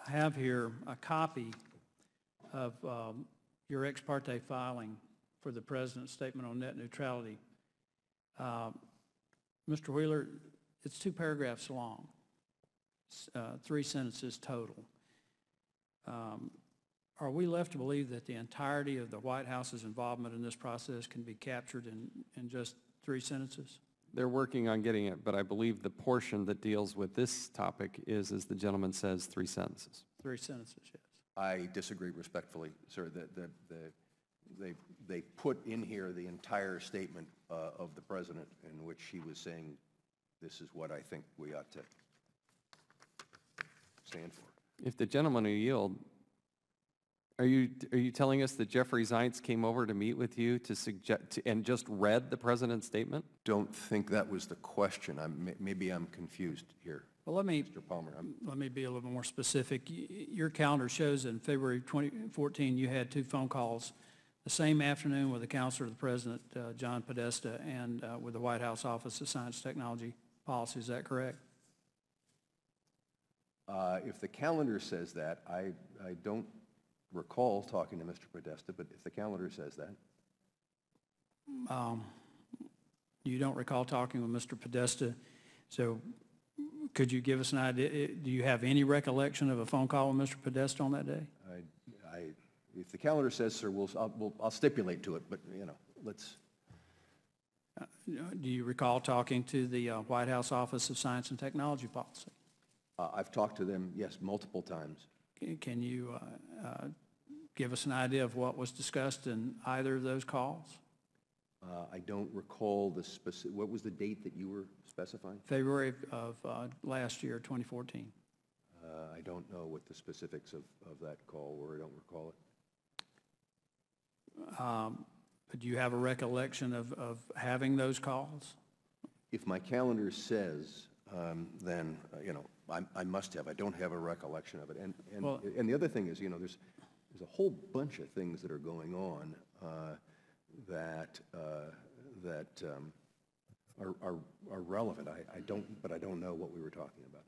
I have here a copy of your ex parte filing for the President's Statement on Net Neutrality. Mr. Wheeler, it's 2 paragraphs long, 3 sentences total. Are we left to believe that the entirety of the White House's involvement in this process can be captured in just 3 sentences? They're working on getting it, but I believe the portion that deals with this topic is, as the gentleman says, 3 sentences. 3 sentences, yes. I disagree respectfully, sir. They put in here the entire statement of the President in which he was saying, this is what I think we ought to stand for. If the gentleman will yield, are you telling us that Jeffrey Zients came over to meet with you to suggest and just read the President's statement? Don't think that was the question. Maybe I'm confused here. Well, Mr. Palmer. let me be a little bit more specific. Your calendar shows in February 2014 you had 2 phone calls the same afternoon with the Counselor to the President, John Podesta, and with the White House Office of Science Technology Policy. Is that correct? If the calendar says that, I don't recall talking to Mr. Podesta, but if the calendar says that. You don't recall talking with Mr. Podesta, so could you give us an idea? Do you have any recollection of a phone call with Mr. Podesta on that day? If the calendar says, sir, I'll stipulate to it, but, you know, let's. Do you recall talking to the White House Office of Science and Technology Policy? I've talked to them, yes, multiple times. Can you give us an idea of what was discussed in either of those calls? I don't recall the specific. What was the date that you were specifying? February of last year, 2014. I don't know what the specifics of that call were. I don't recall it. But do you have a recollection of having those calls? If my calendar says, then, you know, I must have. I don't have a recollection of it. And the other thing is, you know, there's a whole bunch of things that are going on that are relevant. But I don't know what we were talking about.